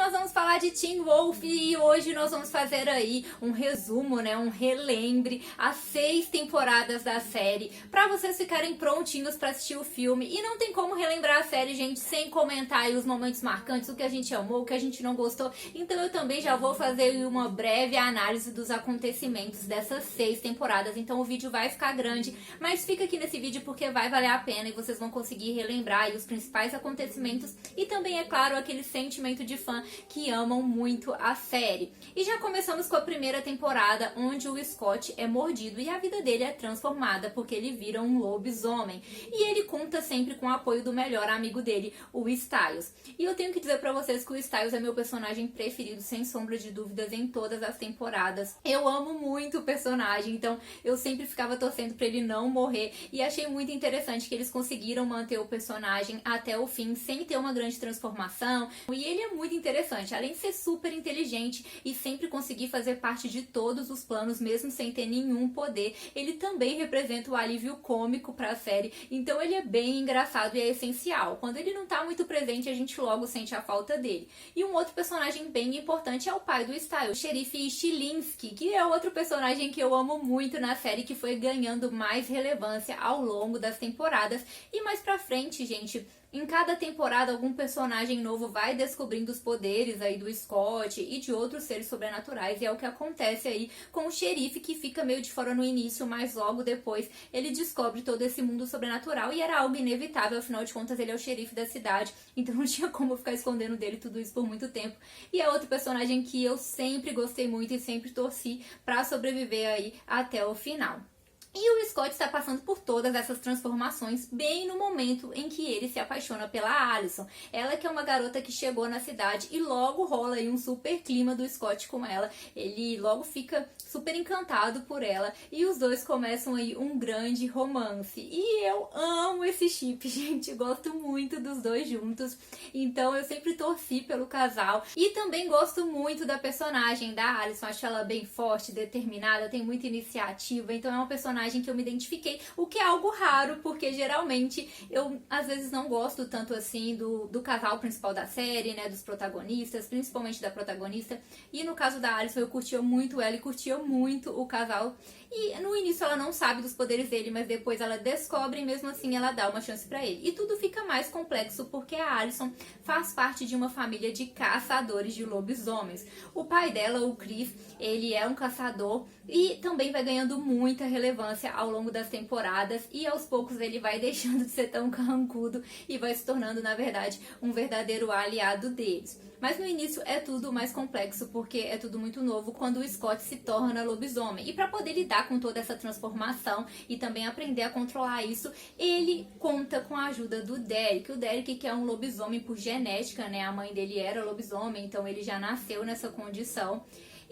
nós vamos falar de Teen Wolf e hoje nós vamos fazer aí um resumo, né, um relembre, as 6 temporadas da série, pra vocês ficarem prontinhos pra assistir o filme. E não tem como relembrar a série, gente, sem comentar aí os momentos marcantes, o que a gente amou, o que a gente não gostou. Então eu também já vou fazer uma breve análise dos acontecimentos dessas 6 temporadas. Então o vídeo vai ficar grande, mas fica aqui nesse vídeo porque vai valer a pena e vocês vão conseguir relembrar aí os principais acontecimentos e também, é claro, aquele sentimento de fã que amam muito a série. E já começamos com a primeira temporada, onde o Scott é mordido e a vida dele é transformada porque ele vira um lobisomem. E ele conta sempre com o apoio do melhor amigo dele, o Styles. E eu tenho que dizer pra vocês que o Styles é meu personagem preferido, sem sombra de dúvidas, em todas as temporadas. Eu amo muito o personagem, então eu sempre ficava torcendo pra ele não morrer. E achei muito interessante que eles conseguiram manter o personagem até o fim, sem ter uma grande transformação. E ele é muito interessante, além de ser super inteligente e sempre conseguir fazer parte de todos os planos, mesmo sem ter nenhum poder, ele também representa o alívio cômico pra série, então ele é bem engraçado e é essencial. Quando ele não tá muito presente, a gente logo sente a falta dele. E um outro personagem bem importante é o pai do Styles, o xerife Stilinski, que é outro personagem que eu amo muito na série, que foi ganhando mais relevância ao longo das temporadas. E mais pra frente, gente, em cada temporada, algum personagem novo vai descobrindo os poderes aí do Scott e de outros seres sobrenaturais, e é o que acontece aí com o xerife, que fica meio de fora no início, mas logo depois ele descobre todo esse mundo sobrenatural, e era algo inevitável, afinal de contas ele é o xerife da cidade, então não tinha como ficar escondendo dele tudo isso por muito tempo. E é outro personagem que eu sempre gostei muito e sempre torci pra sobreviver aí até o final. E o Scott está passando por todas essas transformações bem no momento em que ele se apaixona pela Allison. Ela que é uma garota que chegou na cidade e logo rola aí um super clima do Scott com ela. Ele logo fica super encantado por ela e os dois começam aí um grande romance. E eu amo esse chip, gente, gosto muito dos dois juntos. Então eu sempre torci pelo casal e também gosto muito da personagem da Allison. Acho ela bem forte, determinada, tem muita iniciativa, então é uma personagem que eu me identifiquei, o que é algo raro, porque geralmente eu às vezes não gosto tanto assim do casal principal da série, né, dos protagonistas, principalmente da protagonista. E no caso da Allison eu curtia muito ela e curtia muito o casal. E no início ela não sabe dos poderes dele, mas depois ela descobre e mesmo assim ela dá uma chance pra ele. E tudo fica mais complexo porque a Allison faz parte de uma família de caçadores de lobisomens. O pai dela, o Chris, ele é um caçador e também vai ganhando muita relevância ao longo das temporadas, e aos poucos ele vai deixando de ser tão carrancudo e vai se tornando, na verdade, um verdadeiro aliado deles. Mas no início é tudo mais complexo, porque é tudo muito novo quando o Scott se torna lobisomem. E para poder lidar com toda essa transformação e também aprender a controlar isso, ele conta com a ajuda do Derek. O Derek, que é um lobisomem por genética, né? A mãe dele era lobisomem, então ele já nasceu nessa condição.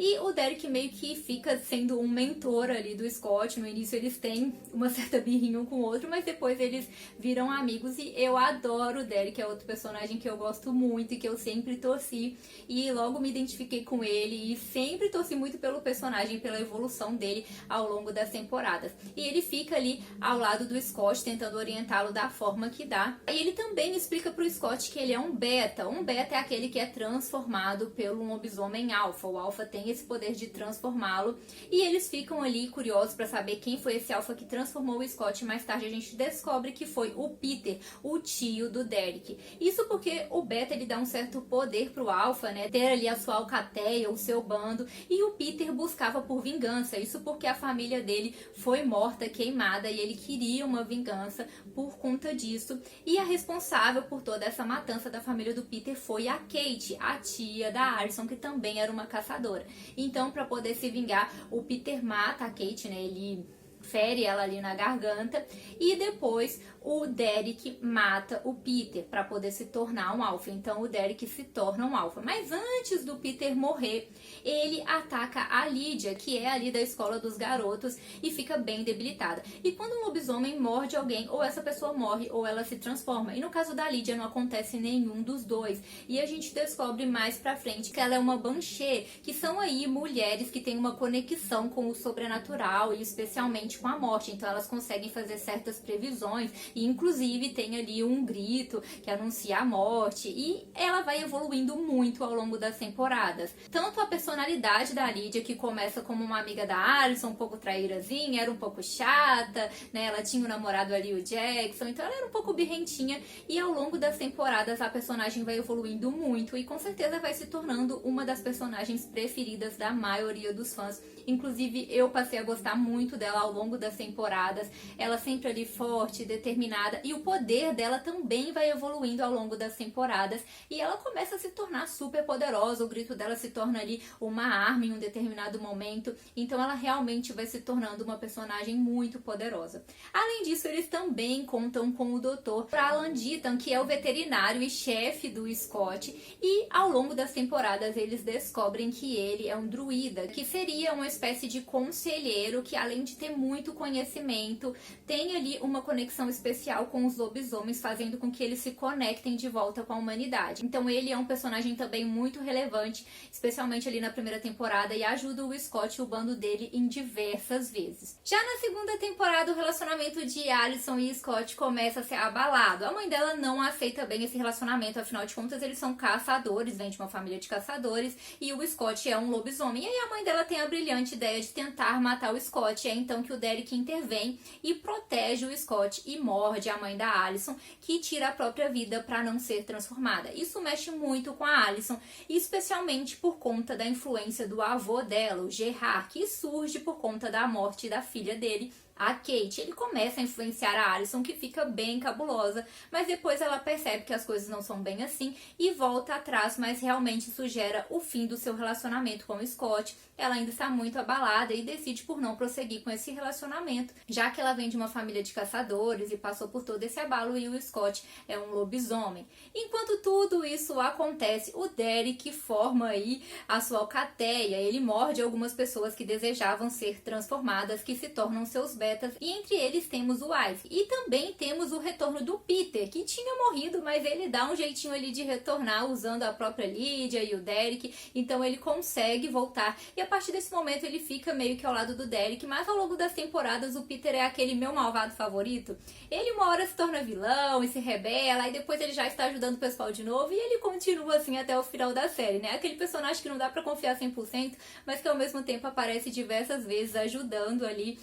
E o Derek meio que fica sendo um mentor ali do Scott. No início eles têm uma certa birrinha um com o outro, mas depois eles viram amigos e eu adoro o Derek, é outro personagem que eu gosto muito e que eu sempre torci. E logo me identifiquei com ele e sempre torci muito pelo personagem, pela evolução dele ao longo das temporadas. E ele fica ali ao lado do Scott, tentando orientá-lo da forma que dá. E ele também explica pro Scott que ele é um beta. Um beta é aquele que é transformado pelo lobisomem alfa. O alfa tem esse poder de transformá-lo, e eles ficam ali curiosos para saber quem foi esse alfa que transformou o Scott. Mais tarde a gente descobre que foi o Peter, o tio do Derek. Isso porque o beta ele dá um certo poder pro alfa, né, ter ali a sua alcateia, o seu bando, e o Peter buscava por vingança. Isso porque a família dele foi morta, queimada, e ele queria uma vingança por conta disso. E a responsável por toda essa matança da família do Peter foi a Kate, a tia da Allison, que também era uma caçadora. Então, para poder se vingar, o Peter mata a Kate, né? Ele fere ela ali na garganta, e depois o Derek mata o Peter para poder se tornar um alfa. Então o Derek se torna um alfa. Mas antes do Peter morrer, ele ataca a Lydia, que é ali da escola dos garotos, e fica bem debilitada. E quando um lobisomem morde alguém, ou essa pessoa morre ou ela se transforma. E no caso da Lydia não acontece nenhum dos dois. E a gente descobre mais pra frente que ela é uma Banshee, que são aí mulheres que têm uma conexão com o sobrenatural e especialmente com a morte, então elas conseguem fazer certas previsões e inclusive tem ali um grito que anuncia a morte e ela vai evoluindo muito ao longo das temporadas. Tanto a personalidade da Lydia, que começa como uma amiga da Allison, um pouco traírazinha, era um pouco chata, né? Ela tinha um namorado ali, o Jackson, então ela era um pouco birrentinha e ao longo das temporadas a personagem vai evoluindo muito e com certeza vai se tornando uma das personagens preferidas da maioria dos fãs. Inclusive eu passei a gostar muito dela ao longo das temporadas, ela sempre ali forte, determinada e o poder dela também vai evoluindo ao longo das temporadas e ela começa a se tornar super poderosa, o grito dela se torna ali uma arma em um determinado momento, então ela realmente vai se tornando uma personagem muito poderosa. Além disso, eles também contam com o Dr. Alan Deaton, que é o veterinário e chefe do Scott, e ao longo das temporadas eles descobrem que ele é um druida, que seria uma espécie de conselheiro que, além de ter muito conhecimento, tem ali uma conexão especial com os lobisomens, fazendo com que eles se conectem de volta com a humanidade. Então ele é um personagem também muito relevante, especialmente ali na primeira temporada, e ajuda o Scott e o bando dele em diversas vezes. Já na segunda temporada, o relacionamento de Allison e Scott começa a ser abalado. A mãe dela não aceita bem esse relacionamento, afinal de contas eles são caçadores, vêm de uma família de caçadores, e o Scott é um lobisomem. E aí a mãe dela tem a brilhante ideia de tentar matar o Scott, é então que o Derek intervém e protege o Scott e morde a mãe da Allison, que tira a própria vida para não ser transformada. Isso mexe muito com a Allison, especialmente por conta da influência do avô dela, o Gerard, que surge por conta da morte da filha dele, a Kate. Ele começa a influenciar a Allison, que fica bem cabulosa, mas depois ela percebe que as coisas não são bem assim e volta atrás, mas realmente isso gera o fim do seu relacionamento com o Scott. Ela ainda está muito abalada e decide por não prosseguir com esse relacionamento, já que ela vem de uma família de caçadores e passou por todo esse abalo e o Scott é um lobisomem. Enquanto tudo isso acontece, o Derek forma aí a sua alcateia. Ele morde algumas pessoas que desejavam ser transformadas, que se tornam seus betas, e entre eles temos o Isaac. E também temos o retorno do Peter, que tinha morrido, mas ele dá um jeitinho ali de retornar usando a própria Lydia e o Derek, então ele consegue voltar e a partir desse momento ele fica meio que ao lado do Derek, mas ao longo das temporadas o Peter é aquele meu malvado favorito. Ele uma hora se torna vilão e se rebela, e depois ele já está ajudando o pessoal de novo, e ele continua assim até o final da série, né? Aquele personagem que não dá pra confiar 100%, mas que ao mesmo tempo aparece diversas vezes ajudando ali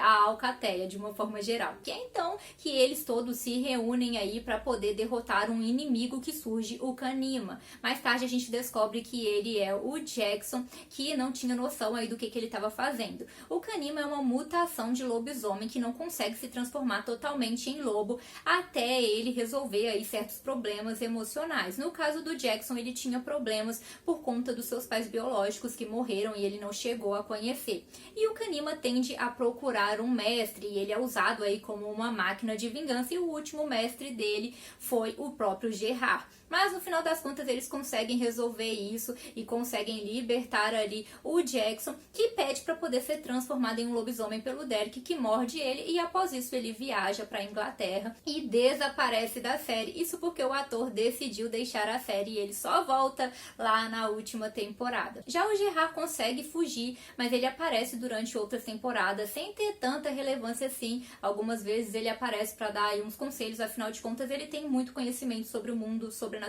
a Alcateia de uma forma geral. Que é então que eles todos se reúnem aí pra poder derrotar um inimigo que surge, o Kanima. Mais tarde a gente descobre que ele é o Jackson, que não tinha noção aí do que ele estava fazendo. O Kanima é uma mutação de lobisomem que não consegue se transformar totalmente em lobo até ele resolver aí certos problemas emocionais. No caso do Jackson, ele tinha problemas por conta dos seus pais biológicos que morreram e ele não chegou a conhecer. E o Kanima tende a procurar um mestre e ele é usado aí como uma máquina de vingança, e o último mestre dele foi o próprio Gerard. Mas no final das contas eles conseguem resolver isso e conseguem libertar ali o Jackson, que pede para poder ser transformado em um lobisomem pelo Derek, que morde ele, e após isso ele viaja para Inglaterra e desaparece da série. Isso porque o ator decidiu deixar a série e ele só volta lá na última temporada. Já o Gerard consegue fugir, mas ele aparece durante outras temporadas sem ter tanta relevância assim. Algumas vezes ele aparece para dar aí uns conselhos, afinal de contas ele tem muito conhecimento sobre o mundo sobrenatural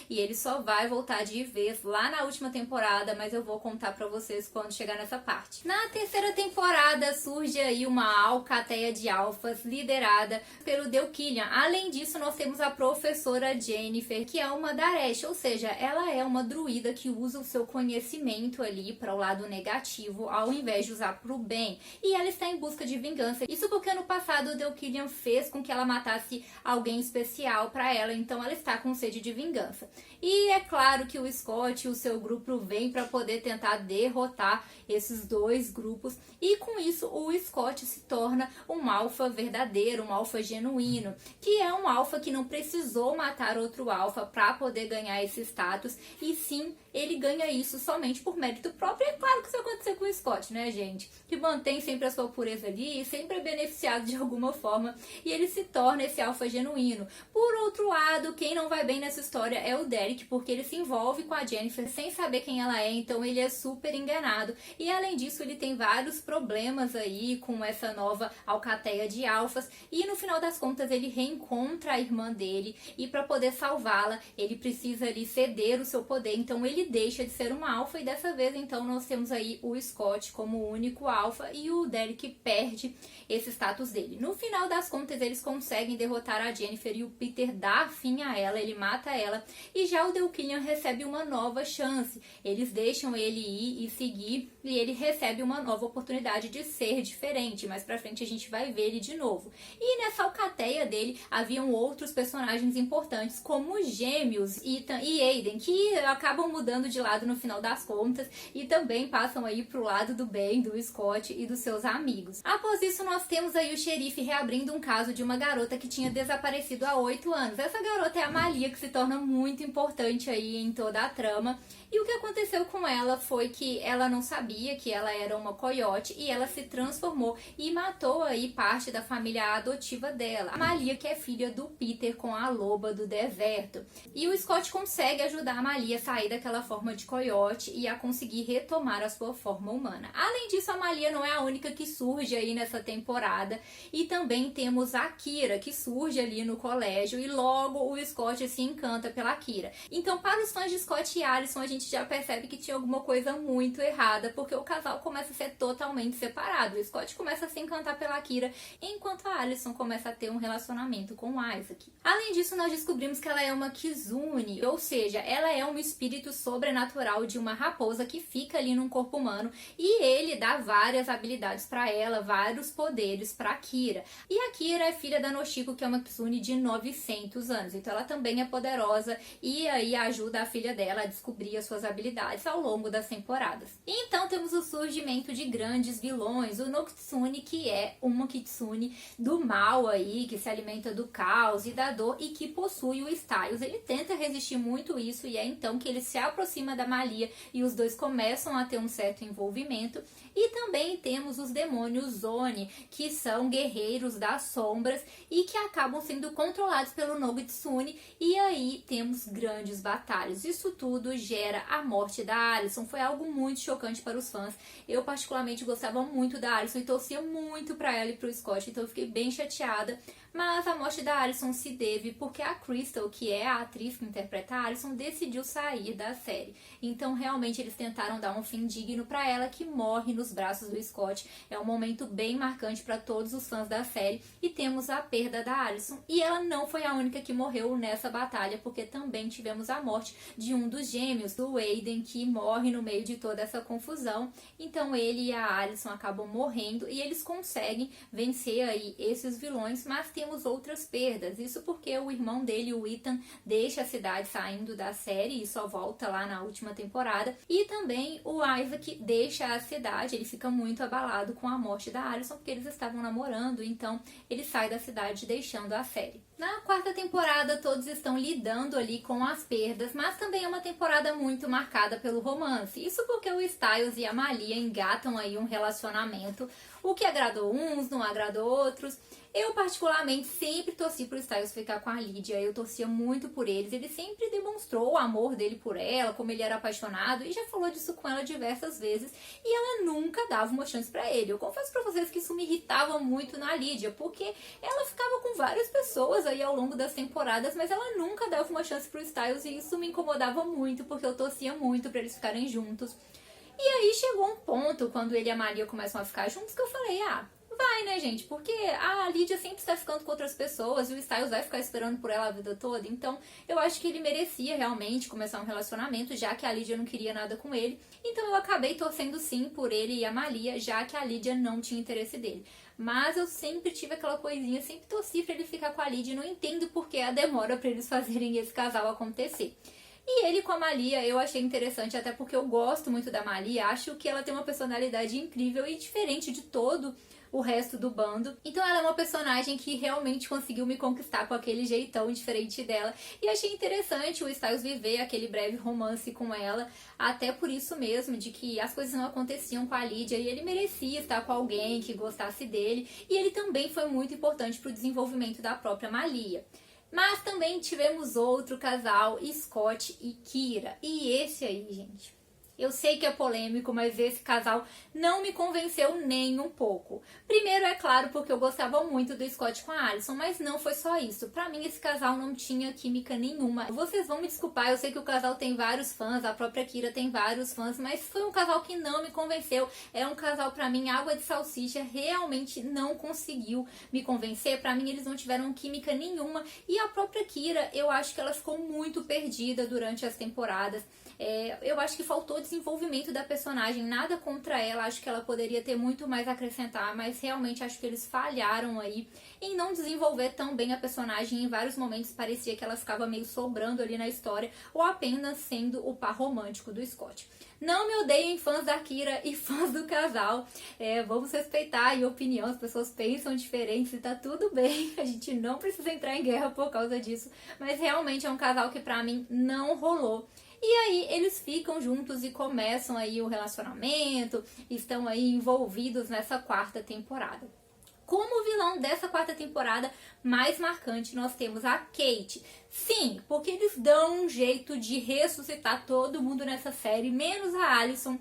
e ele só vai voltar de vez lá na última temporada, mas eu vou contar pra vocês quando chegar nessa parte. Na terceira temporada surge aí uma alcateia de alfas liderada pelo Delkillian. Além disso, nós temos a professora Jennifer, que é uma Daresh, ou seja, ela é uma druida que usa o seu conhecimento ali para o lado negativo, ao invés de usar pro bem. E ela está em busca de vingança. Isso porque no passado o Delkillian fez com que ela matasse alguém especial para ela, então ela está com sede de vingança. E é claro que o Scott e o seu grupo vêm para poder tentar derrotar esses dois grupos, e com isso o Scott se torna um alfa verdadeiro, um alfa genuíno, que é um alfa que não precisou matar outro alfa para poder ganhar esse status, e sim, ele ganha isso somente por mérito próprio. E é claro que isso vai acontecer com o Scott, né, gente? Que mantém sempre a sua pureza ali e sempre é beneficiado de alguma forma, e ele se torna esse alfa genuíno. Por outro lado, quem não vai bem nessa história é o Derek, porque ele se envolve com a Jennifer sem saber quem ela é, então ele é super enganado. E além disso, ele tem vários problemas aí com essa nova alcateia de alfas, e no final das contas ele reencontra a irmã dele, e para poder salvá-la, ele precisa ali ceder o seu poder, então ele deixa de ser uma alfa, e dessa vez então nós temos aí o Scott como o único alfa, e o Derek perde esse status dele. No final das contas, eles conseguem derrotar a Jennifer e o Peter dá fim a ela, ele mata ela, e já o Dale Killian recebe uma nova chance. Eles deixam ele ir e seguir, e ele recebe uma nova oportunidade de ser diferente. Mais pra frente a gente vai ver ele de novo. E nessa alcateia dele haviam outros personagens importantes, como os gêmeos Ethan e Aiden, que acabam mudando de lado no final das contas e também passam aí pro lado do bem do Scott e dos seus amigos. Após isso, nós temos aí o xerife reabrindo um caso de uma garota que tinha desaparecido há 8 anos. Essa garota é a Malia, que se torna muito importante aí em toda a trama. E o que aconteceu com ela foi que ela não sabia que ela era uma coiote e ela se transformou e matou aí parte da família adotiva dela. A Malia, que é filha do Peter com a loba do deserto. E o Scott consegue ajudar a Malia a sair daquela forma de coiote e a conseguir retomar a sua forma humana. Além disso, a Malia não é a única que surge aí nessa temporada. E também temos a Kira, que surge ali no colégio, e logo o Scott se encanta pela Kira. Então, para os fãs de Scott e Alison, a gente já percebe que tinha alguma coisa muito errada, porque o casal começa a ser totalmente separado. O Scott começa a se encantar pela Kira, enquanto a Alison começa a ter um relacionamento com o Isaac. Além disso, nós descobrimos que ela é uma Kizune, ou seja, ela é um espírito sobrenatural de uma raposa que fica ali num corpo humano, e ele dá várias habilidades para ela, vários poderes para Kira. E a Kira é filha da Noshiko, que é uma Kizune de 900 anos, então ela também é poderosa e aí ajuda a filha dela a descobrir as suas habilidades ao longo das temporadas. E então temos o surgimento de grandes vilões, o Nokitsune, que é uma Kitsune do mal aí, que se alimenta do caos e da dor e que possui o Styles. Ele tenta resistir muito isso e é então que ele se aproxima da Malia e os dois começam a ter um certo envolvimento. E também temos os demônios Oni, que são guerreiros das sombras e que acabam sendo controlados pelo Nogitsune, e aí temos grandes batalhas. Isso tudo gera a morte da Alison. Foi algo muito chocante para os fãs. Eu particularmente gostava muito da Alison e torcia muito para ela e para o Scott, então eu fiquei bem chateada. Mas a morte da Alison se deve porque a Crystal, que é a atriz que interpreta a Alison, decidiu sair da série. Então realmente eles tentaram dar um fim digno para ela, que morre nos braços do Scott. É um momento bem marcante para todos os fãs da série. E temos a perda da Alison. E ela não foi a única que morreu nessa batalha, porque também tivemos a morte de um dos gêmeos, do Aiden, que morre no meio de toda essa confusão. Então ele e a Alison acabam morrendo e eles conseguem vencer aí esses vilões, mas temos outras perdas. Isso porque o irmão dele, o Ethan, deixa a cidade saindo da série e só volta lá na última temporada. E também o Isaac deixa a cidade, ele fica muito abalado com a morte da Alison, porque eles estavam namorando, então ele sai da cidade deixando a série. Na quarta temporada, todos estão lidando ali com as perdas, mas também é uma temporada muito marcada pelo romance. Isso porque o Styles e a Malia engatam aí um relacionamento, o que agradou uns, não agradou outros. Eu, particularmente, sempre torci pro Styles ficar com a Lydia, eu torcia muito por eles. Ele sempre demonstrou o amor dele por ela, como ele era apaixonado, e já falou disso com ela diversas vezes, e ela nunca dava uma chance pra ele. Eu confesso pra vocês que isso me irritava muito na Lydia, porque ela ficava com várias pessoas aí ao longo das temporadas, mas ela nunca dava uma chance pro Styles, e isso me incomodava muito, porque eu torcia muito pra eles ficarem juntos. E aí chegou um ponto, quando ele e a Malia começam a ficar juntos, que eu falei, vai, né, gente? Porque a Lydia sempre está ficando com outras pessoas e o Styles vai ficar esperando por ela a vida toda. Então, eu acho que ele merecia realmente começar um relacionamento, já que a Lydia não queria nada com ele. Então, eu acabei torcendo sim por ele e a Malia, já que a Lydia não tinha interesse dele. Mas eu sempre tive aquela coisinha, sempre torci pra ele ficar com a Lydia e não entendo por que a demora pra eles fazerem esse casal acontecer. E ele com a Malia eu achei interessante, até porque eu gosto muito da Malia, acho que ela tem uma personalidade incrível e diferente de todo o resto do bando. Então ela é uma personagem que realmente conseguiu me conquistar com aquele jeitão diferente dela. E achei interessante o Styles viver aquele breve romance com ela, até por isso mesmo, de que as coisas não aconteciam com a Lydia e ele merecia estar com alguém que gostasse dele. E ele também foi muito importante para o desenvolvimento da própria Malia. Mas também tivemos outro casal, Scott e Kyra. E esse aí, gente, eu sei que é polêmico, mas esse casal não me convenceu nem um pouco. Primeiro, é claro, porque eu gostava muito do Scott com a Alison, mas não foi só isso. Pra mim, esse casal não tinha química nenhuma. Vocês vão me desculpar, eu sei que o casal tem vários fãs, a própria Kyra tem vários fãs, mas foi um casal que não me convenceu. É um casal, pra mim, água de salsicha, realmente não conseguiu me convencer. Pra mim, eles não tiveram química nenhuma. E a própria Kyra, eu acho que ela ficou muito perdida durante as temporadas. Eu acho que faltou desenvolvimento da personagem, nada contra ela, acho que ela poderia ter muito mais a acrescentar, mas realmente acho que eles falharam aí em não desenvolver tão bem a personagem. Em vários momentos parecia que ela ficava meio sobrando ali na história, ou apenas sendo o par romântico do Scott. Não me odeiem, fãs da Kyra e fãs do casal, vamos respeitar a opinião, as pessoas pensam diferentes e tá tudo bem, a gente não precisa entrar em guerra por causa disso, mas realmente é um casal que pra mim não rolou. E aí eles ficam juntos e começam aí o relacionamento, estão aí envolvidos nessa quarta temporada. Como vilão dessa quarta temporada mais marcante, nós temos a Kate. Sim, porque eles dão um jeito de ressuscitar todo mundo nessa série, menos a Alison.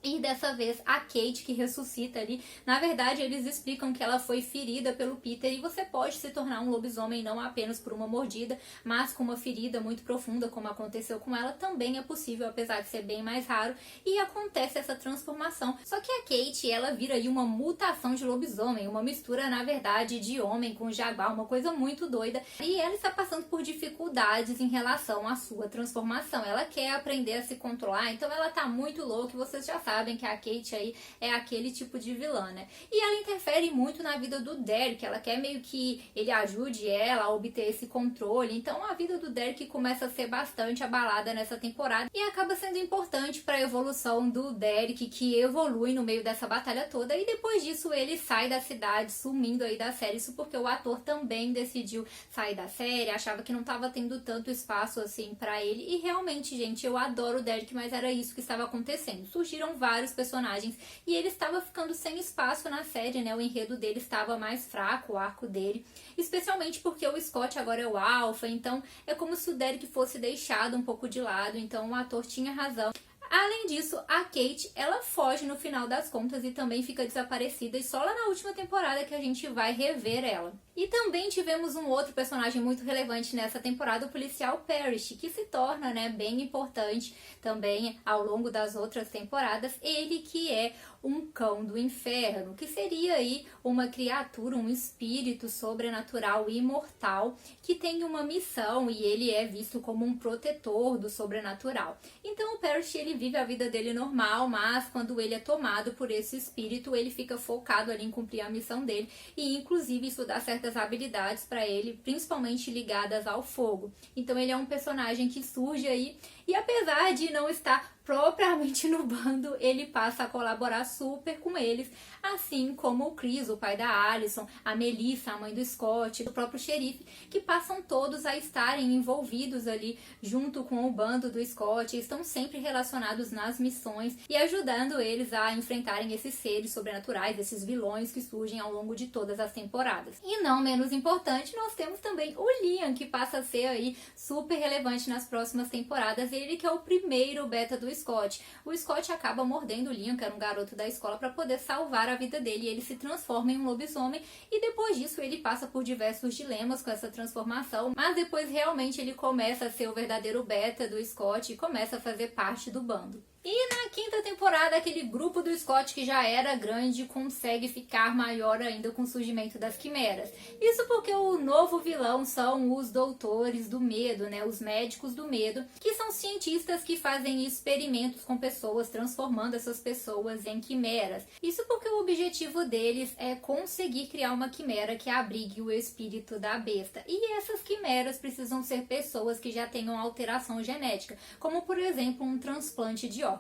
E dessa vez a Kate que ressuscita ali. Na verdade, eles explicam que ela foi ferida pelo Peter e você pode se tornar um lobisomem não apenas por uma mordida, mas com uma ferida muito profunda, como aconteceu com ela, também é possível, apesar de ser bem mais raro, e acontece essa transformação. Só que a Kate, ela vira aí uma mutação de lobisomem, uma mistura, na verdade, de homem com jaguar, uma coisa muito doida. E ela está passando por dificuldades em relação à sua transformação. Ela quer aprender a se controlar, então ela tá muito louca e vocês já sabem que a Kate aí é aquele tipo de vilã, né? E ela interfere muito na vida do Derek, ela quer meio que ele ajude ela a obter esse controle, então a vida do Derek começa a ser bastante abalada nessa temporada e acaba sendo importante para a evolução do Derek, que evolui no meio dessa batalha toda, e depois disso ele sai da cidade, sumindo aí da série, isso porque o ator também decidiu sair da série, achava que não estava tendo tanto espaço assim para ele, e realmente, gente, eu adoro o Derek, mas era isso que estava acontecendo. Surgiram vários personagens e ele estava ficando sem espaço na série, né? O enredo dele estava mais fraco, o arco dele, especialmente porque o Scott agora é o alfa, então é como se o Derek fosse deixado um pouco de lado, então o ator tinha razão. Além disso, a Kate, ela foge no final das contas e também fica desaparecida, e só lá na última temporada que a gente vai rever ela. E também tivemos um outro personagem muito relevante nessa temporada, o policial Parrish, que se torna, né, bem importante também ao longo das outras temporadas. Ele que é um cão do inferno, que seria aí uma criatura, um espírito sobrenatural e imortal que tem uma missão, e ele é visto como um protetor do sobrenatural. Então o Parrish, ele vive a vida dele normal, mas quando ele é tomado por esse espírito, ele fica focado ali em cumprir a missão dele, e inclusive isso dá certas habilidades para ele, principalmente ligadas ao fogo. Então ele é um personagem que surge aí, e apesar de não estar propriamente no bando, ele passa a colaborar super com eles, assim como o Chris, o pai da Alison, a Melissa, a mãe do Scott, o próprio xerife, que passam todos a estarem envolvidos ali junto com o bando do Scott, e estão sempre relacionados nas missões e ajudando eles a enfrentarem esses seres sobrenaturais, esses vilões que surgem ao longo de todas as temporadas. E não menos importante, nós temos também o Liam, que passa a ser aí super relevante nas próximas temporadas, ele que é o primeiro beta do Scott. O Scott acaba mordendo o Liam, que era um garoto da escola, para poder salvar a vida dele, e ele se transforma em um lobisomem, e depois disso ele passa por diversos dilemas com essa transformação, mas depois realmente ele começa a ser o verdadeiro beta do Scott e começa a fazer parte do bando. E na quinta temporada, aquele grupo do Scott que já era grande consegue ficar maior ainda com o surgimento das quimeras. Isso porque o novo vilão são os doutores do medo, né? Os médicos do medo, que são cientistas que fazem experimentos com pessoas, transformando essas pessoas em quimeras. Isso porque o objetivo deles é conseguir criar uma quimera que abrigue o espírito da besta. E essas quimeras precisam ser pessoas que já tenham alteração genética, como por exemplo um transplante de órgão.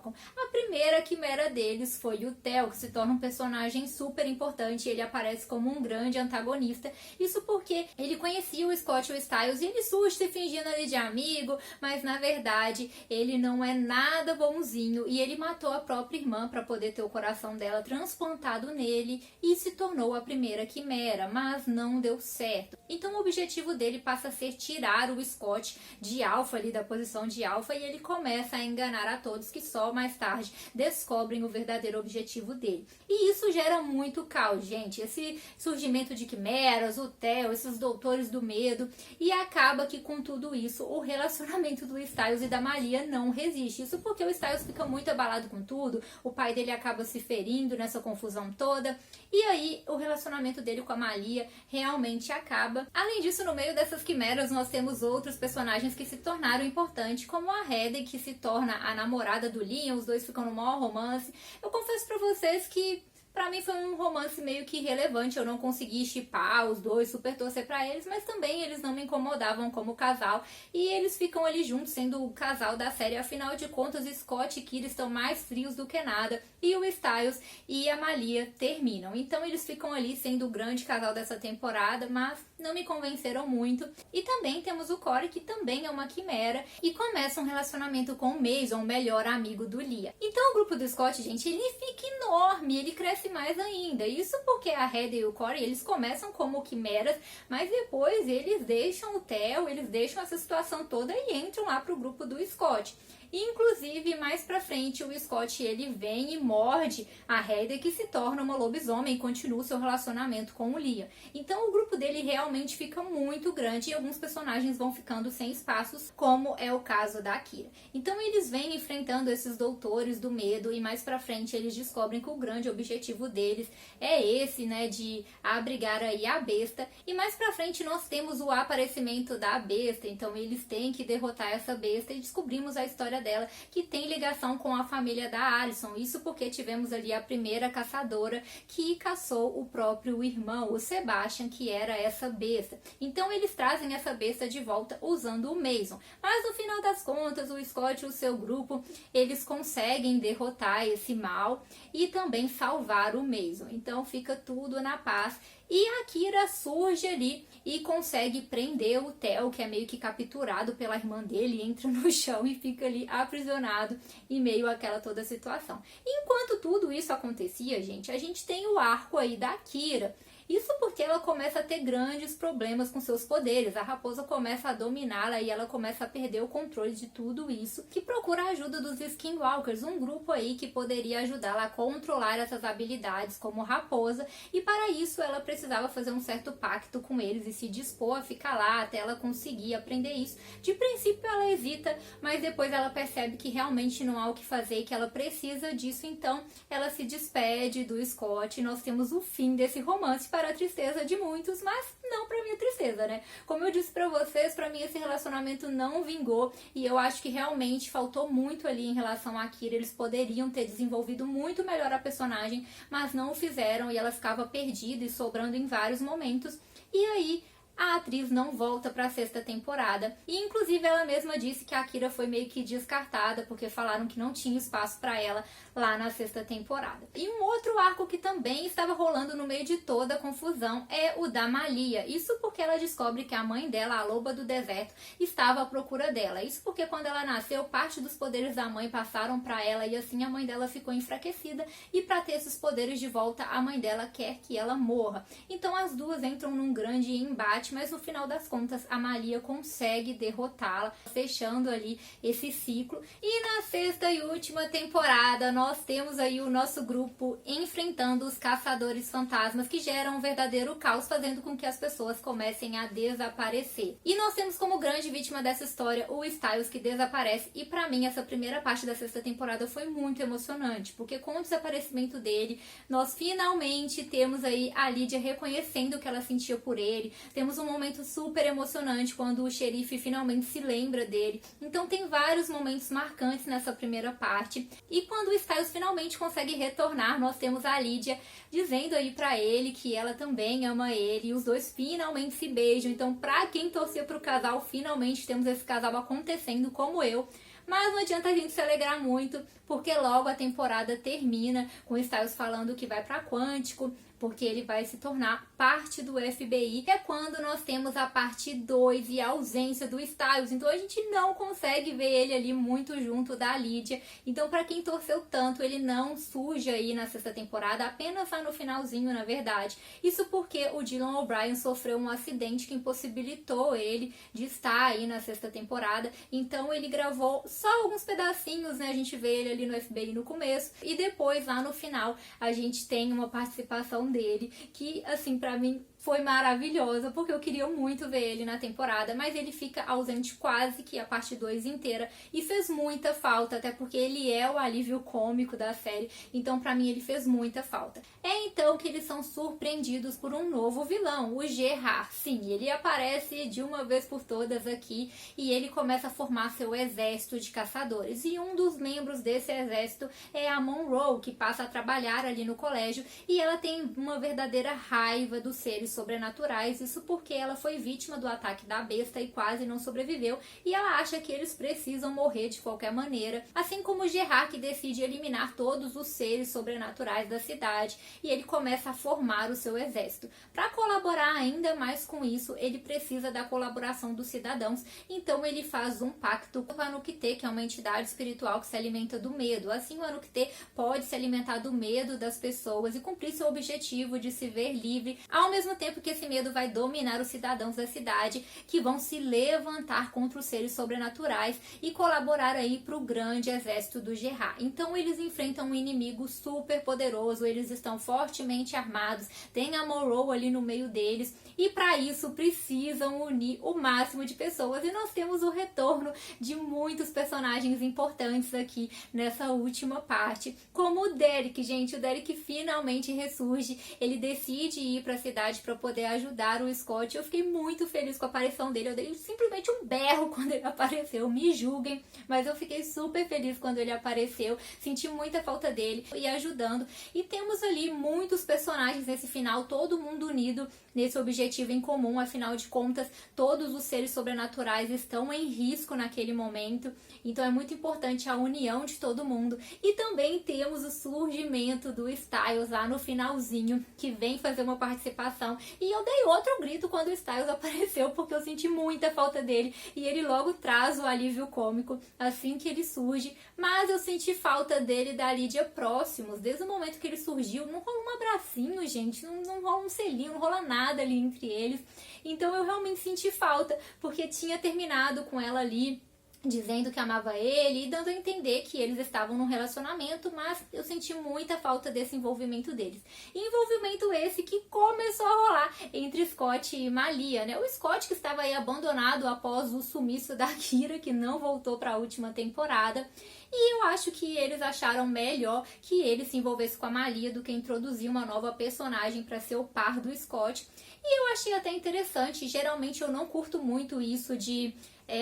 A primeira quimera deles foi o Theo, que se torna um personagem super importante. Ele aparece como um grande antagonista. Isso porque ele conhecia o Scott e o Styles e ele surge se fingindo ali de amigo, mas na verdade ele não é nada bonzinho e ele matou a própria irmã para poder ter o coração dela transplantado nele e se tornou a primeira quimera, mas não deu certo. Então o objetivo dele passa a ser tirar o Scott de alfa ali, da posição de alfa, e ele começa a enganar a todos que só mais tarde descobrem o verdadeiro objetivo dele. E isso gera muito caos, gente. Esse surgimento de quimeras, o Theo, esses doutores do medo, e acaba que com tudo isso o relacionamento do Styles e da Malia não resiste. Isso porque o Styles fica muito abalado com tudo, o pai dele acaba se ferindo nessa confusão toda, e aí o relacionamento dele com a Malia realmente acaba. Além disso, no meio dessas quimeras nós temos outros personagens que se tornaram importantes, como a Heather, que se torna a namorada do Liam. Os dois ficam no maior romance. Eu confesso pra vocês que pra mim foi um romance meio que irrelevante, eu não consegui shippar os dois, super torcer pra eles, mas também eles não me incomodavam como casal, e eles ficam ali juntos, sendo o casal da série. Afinal de contas, Scott e Kira estão mais frios do que nada, e o Styles e a Malia terminam. Então eles ficam ali sendo o grande casal dessa temporada, mas não me convenceram muito. E também temos o Corey, que também é uma quimera, e começa um relacionamento com o Mason, o melhor amigo do Liam. Então o grupo do Scott, gente, ele fica enorme, ele cresce mais ainda. Isso porque a Heather e o Corey, eles começam como quimeras, mas depois eles deixam o Theo, eles deixam essa situação toda e entram lá pro grupo do Scott. Inclusive, mais pra frente, o Scott, ele vem e morde a Heather, que se torna uma lobisomem e continua o seu relacionamento com o Liam. Então o grupo dele realmente fica muito grande e alguns personagens vão ficando sem espaços, como é o caso da Kira. Então eles vêm enfrentando esses doutores do medo e mais pra frente eles descobrem que o grande objetivo deles é esse, né, de abrigar aí a besta. E mais pra frente nós temos o aparecimento da besta, então eles têm que derrotar essa besta e descobrimos a história dela, que tem ligação com a família da Alicent. Isso porque tivemos ali a primeira caçadora que caçou o próprio irmão, o Sebastian, que era essa besta. Então eles trazem essa besta de volta usando o Mason. Mas no final das contas, o Scott e o seu grupo, eles conseguem derrotar esse mal e também salvar o Mason. Então fica tudo na paz. E a Kira surge ali e consegue prender o Theo, que é meio que capturado pela irmã dele, entra no chão e fica ali aprisionado em meio àquela toda situação. E enquanto tudo isso acontecia, gente, a gente tem o arco aí da Kira. Isso porque ela começa a ter grandes problemas com seus poderes. A raposa começa a dominá-la e ela começa a perder o controle de tudo isso, que procura a ajuda dos Skinwalkers, um grupo aí que poderia ajudá-la a controlar essas habilidades como raposa, e para isso ela precisava fazer um certo pacto com eles e se dispor a ficar lá até ela conseguir aprender isso. De princípio ela hesita, mas depois ela percebe que realmente não há o que fazer e que ela precisa disso, então ela se despede do Scott e nós temos o fim desse romance, para a tristeza de muitos, mas não para minha tristeza, né? Como eu disse pra vocês, pra mim esse relacionamento não vingou e eu acho que realmente faltou muito ali em relação à Kira. Eles poderiam ter desenvolvido muito melhor a personagem, mas não o fizeram e ela ficava perdida e sobrando em vários momentos. E aí a atriz não volta para a sexta temporada. E inclusive ela mesma disse que a Kira foi meio que descartada porque falaram que não tinha espaço para ela lá na sexta temporada. E um outro arco que também estava rolando no meio de toda a confusão é o da Malia. Isso porque ela descobre que a mãe dela, a loba do deserto, estava à procura dela. Isso porque quando ela nasceu, parte dos poderes da mãe passaram para ela e assim a mãe dela ficou enfraquecida, e para ter esses poderes de volta, a mãe dela quer que ela morra. Então as duas entram num grande embate, mas no final das contas a Malia consegue derrotá-la, fechando ali esse ciclo. E na sexta e última temporada nós temos aí o nosso grupo enfrentando os caçadores fantasmas, que geram um verdadeiro caos, fazendo com que as pessoas comecem a desaparecer. E nós temos como grande vítima dessa história o Styles, que desaparece, e pra mim essa primeira parte da sexta temporada foi muito emocionante, porque com o desaparecimento dele, nós finalmente temos aí a Lydia reconhecendo o que ela sentia por ele. Temos um momento super emocionante quando o xerife finalmente se lembra dele. Então tem vários momentos marcantes nessa primeira parte. E quando o Styles finalmente consegue retornar, nós temos a Lydia dizendo aí pra ele que ela também ama ele, e os dois finalmente se beijam. Então pra quem torcia pro casal, finalmente temos esse casal acontecendo como eu. Mas não adianta a gente se alegrar muito, porque logo a temporada termina com o Styles falando que vai para Quântico, porque ele vai se tornar parte do FBI. É quando nós temos a parte 2 e a ausência do Styles. Então a gente não consegue ver ele ali muito junto da Lydia. Então para quem torceu tanto, ele não surge aí na sexta temporada, apenas lá no finalzinho, na verdade. Isso porque o Dylan O'Brien sofreu um acidente que impossibilitou ele de estar aí na sexta temporada. Então ele gravou só alguns pedacinhos, né? A gente vê ele ali no FBI no começo. E depois, lá no final, a gente tem uma participação dele, que assim, pra mim foi maravilhosa, porque eu queria muito ver ele na temporada, mas ele fica ausente quase que a parte 2 inteira, e fez muita falta, até porque ele é o alívio cômico da série, então pra mim ele fez muita falta. É então que eles são surpreendidos por um novo vilão, o Gerard. Sim, ele aparece de uma vez por todas aqui, e ele começa a formar seu exército de caçadores, e um dos membros desse exército é a Monroe, que passa a trabalhar ali no colégio, e ela tem uma verdadeira raiva dos seres sobrenaturais, isso porque ela foi vítima do ataque da besta e quase não sobreviveu, e ela acha que eles precisam morrer de qualquer maneira, assim como Gerard, que decide eliminar todos os seres sobrenaturais da cidade, e ele começa a formar o seu exército. Para colaborar ainda mais com isso, ele precisa da colaboração dos cidadãos, então ele faz um pacto com o Anuktê, que é uma entidade espiritual que se alimenta do medo. Assim, o Anuktê pode se alimentar do medo das pessoas e cumprir seu objetivo de se ver livre, ao mesmo tempo que esse medo vai dominar os cidadãos da cidade, que vão se levantar contra os seres sobrenaturais e colaborar aí para o grande exército do Gerard. Então eles enfrentam um inimigo super poderoso, eles estão fortemente armados, tem a Monroe ali no meio deles, e para isso precisam unir o máximo de pessoas, e nós temos o retorno de muitos personagens importantes aqui nessa última parte, como o Derek. Gente, o Derek finalmente ressurge, ele decide ir para a cidade para poder ajudar o Scott. Eu fiquei muito feliz com a aparição dele, eu dei simplesmente um berro quando ele apareceu, me julguem, mas eu fiquei super feliz quando ele apareceu, senti muita falta dele e ajudando. E temos ali muitos personagens nesse final, todo mundo unido nesse objetivo em comum. Afinal de contas, todos os seres sobrenaturais estão em risco naquele momento, então é muito importante a união de todo mundo. E também temos o surgimento do Styles lá no finalzinho, que vem fazer uma participação, e eu dei outro grito quando o Styles apareceu, porque eu senti muita falta dele, e ele logo traz o alívio cômico assim que ele surge. Mas eu senti falta dele e da Lydia próximos, desde o momento que ele surgiu. Não rola um abracinho, gente, não rola um selinho, não rola nada ali entre eles. Então eu realmente senti falta, porque tinha terminado com ela ali dizendo que amava ele e dando a entender que eles estavam num relacionamento, mas eu senti muita falta desse envolvimento deles. Envolvimento esse que começou a rolar entre Scott e Malia, né? O Scott, que estava aí abandonado após o sumiço da Kira, que não voltou para a última temporada. E eu acho que eles acharam melhor que ele se envolvesse com a Malia do que introduzir uma nova personagem para ser o par do Scott. E eu achei até interessante. Geralmente eu não curto muito isso de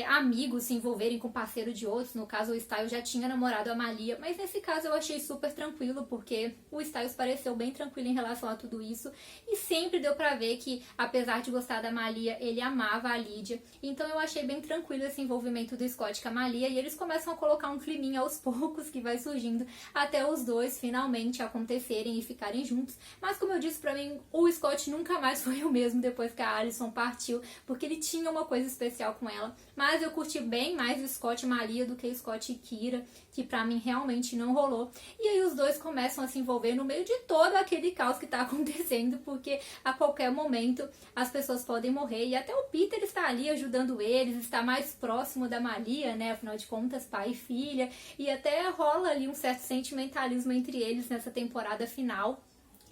amigos se envolverem com parceiro de outros. No caso, o Styles já tinha namorado a Malia, mas nesse caso eu achei super tranquilo, porque o Styles pareceu bem tranquilo em relação a tudo isso, e sempre deu pra ver que, apesar de gostar da Malia, ele amava a Lydia. Então eu achei bem tranquilo esse envolvimento do Scott com a Malia, e eles começam a colocar um climinha aos poucos que vai surgindo até os dois finalmente acontecerem e ficarem juntos. Mas como eu disse, pra mim o Scott nunca mais foi o mesmo depois que a Alison partiu, porque ele tinha uma coisa especial com ela. Mas eu curti bem mais o Scott e Malia do que o Scott e Kira, que pra mim realmente não rolou. E aí os dois começam a se envolver no meio de todo aquele caos que tá acontecendo, porque a qualquer momento as pessoas podem morrer, e até o Peter está ali ajudando eles, está mais próximo da Malia, né, afinal de contas, pai e filha, e até rola ali um certo sentimentalismo entre eles nessa temporada final.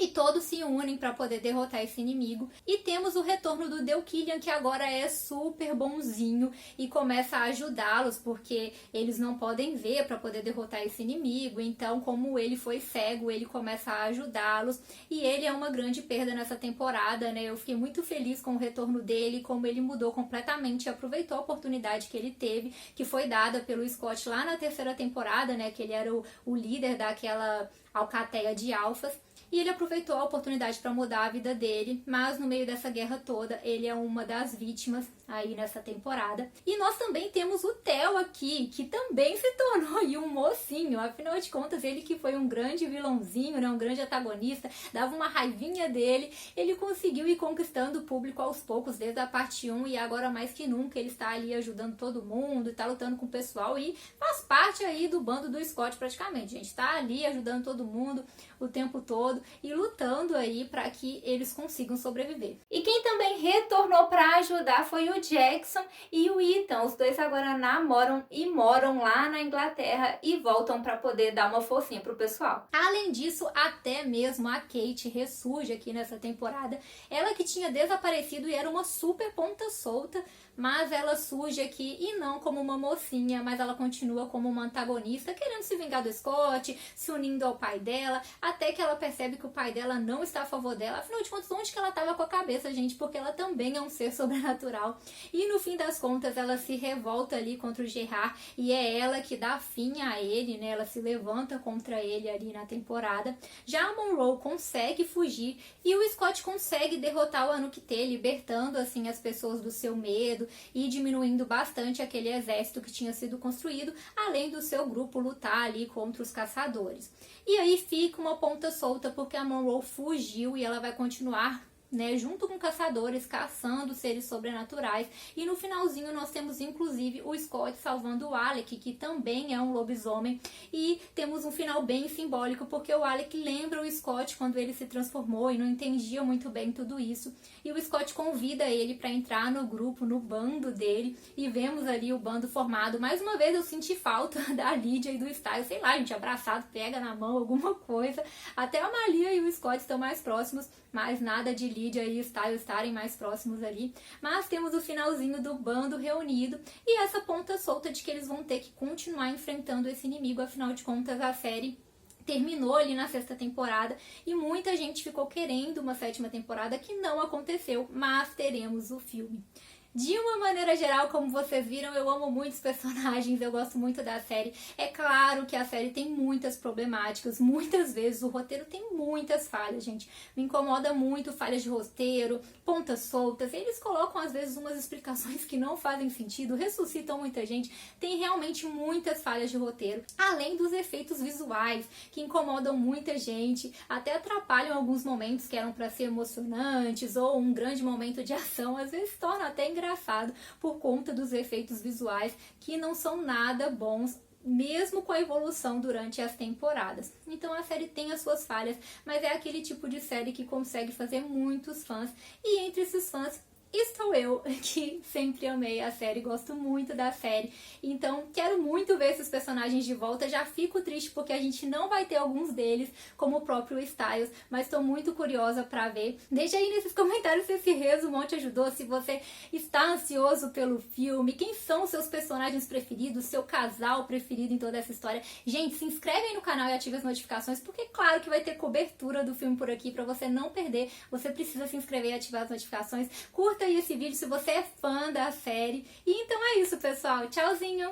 E todos se unem para poder derrotar esse inimigo. E temos o retorno do Dale Killian, que agora é super bonzinho e começa a ajudá-los, porque eles não podem ver para poder derrotar esse inimigo. Então, como ele foi cego, ele começa a ajudá-los. E ele é uma grande perda nessa temporada, né? Eu fiquei muito feliz com o retorno dele, como ele mudou completamente e aproveitou a oportunidade que ele teve, que foi dada pelo Scott lá na terceira temporada, né? Que ele era o líder daquela alcateia de alfas. E ele aproveitou aproveitou a oportunidade para mudar a vida dele, mas no meio dessa guerra toda, ele é uma das vítimas aí nessa temporada. E nós também temos o Theo aqui, que também se tornou aí um mocinho, afinal de contas, ele que foi um grande vilãozinho, né, um grande antagonista, dava uma raivinha dele, ele conseguiu ir conquistando o público aos poucos, desde a parte 1, e agora mais que nunca ele está ali ajudando todo mundo, está lutando com o pessoal e faz parte aí do bando do Scott praticamente, gente, tá ali ajudando todo mundo o tempo todo e lutando aí para que eles consigam sobreviver. E quem também retornou para ajudar foi o Jackson e o Ethan. Os dois agora namoram e moram lá na Inglaterra e voltam para poder dar uma forcinha pro pessoal. Além disso, até mesmo a Kate ressurge aqui nessa temporada. Ela que tinha desaparecido e era uma super ponta solta, mas ela surge aqui e não como uma mocinha, mas ela continua como uma antagonista, querendo se vingar do Scott, se unindo ao pai dela, até que ela percebe que o pai dela não está a favor dela. Afinal de contas, onde que ela estava com a cabeça, gente? Porque ela também é um ser sobrenatural. E no fim das contas, ela se revolta ali contra o Gerard e é ela que dá fim a ele, né? Ela se levanta contra ele ali na temporada. Já a Monroe consegue fugir e o Scott consegue derrotar o Anuk T, libertando assim as pessoas do seu medo e diminuindo bastante aquele exército que tinha sido construído, além do seu grupo lutar ali contra os caçadores. E aí fica uma ponta solta porque a Monroe fugiu e ela vai continuar, né, junto com caçadores, caçando seres sobrenaturais. E no finalzinho nós temos inclusive o Scott salvando o Alec, que também é um lobisomem. E temos um final bem simbólico, porque o Alec lembra o Scott quando ele se transformou e não entendia muito bem tudo isso. E o Scott convida ele para entrar no grupo, no bando dele. E vemos ali o bando formado. Mais uma vez eu senti falta da Lydia e do Styles, sei lá, gente, abraçado, pega na mão, alguma coisa. Até a Malia e o Scott estão mais próximos, mas nada de Lydia e Styles estarem mais próximos ali. Mas temos o finalzinho do bando reunido e essa ponta solta de que eles vão ter que continuar enfrentando esse inimigo. Afinal de contas, a série terminou ali na 6ª temporada e muita gente ficou querendo uma 7ª temporada que não aconteceu, mas teremos o filme. De uma maneira geral, como vocês viram, eu amo muitos personagens, eu gosto muito da série. É claro que a série tem muitas problemáticas, muitas vezes o roteiro tem muitas falhas, gente. Me incomoda muito falhas de roteiro, pontas soltas, eles colocam às vezes umas explicações que não fazem sentido, ressuscitam muita gente, tem realmente muitas falhas de roteiro. Além dos efeitos visuais, que incomodam muita gente, até atrapalham alguns momentos que eram para ser emocionantes ou um grande momento de ação, às vezes torna até engraçado por conta dos efeitos visuais que não são nada bons, mesmo com a evolução durante as temporadas. Então a série tem as suas falhas, mas é aquele tipo de série que consegue fazer muitos fãs, e entre esses fãs estou eu, que sempre amei a série, gosto muito da série, então quero muito ver esses personagens de volta. Já fico triste porque a gente não vai ter alguns deles, como o próprio Styles, mas estou muito curiosa pra ver. Deixa aí nesses comentários se esse resumo te ajudou, se você está ansioso pelo filme, quem são os seus personagens preferidos, seu casal preferido em toda essa história. Gente, se inscreve aí no canal e ative as notificações, porque claro que vai ter cobertura do filme por aqui, pra você não perder. Você precisa se inscrever e ativar as notificações. Curta aí esse vídeo se você é fã da série. E então é isso, pessoal. Tchauzinho!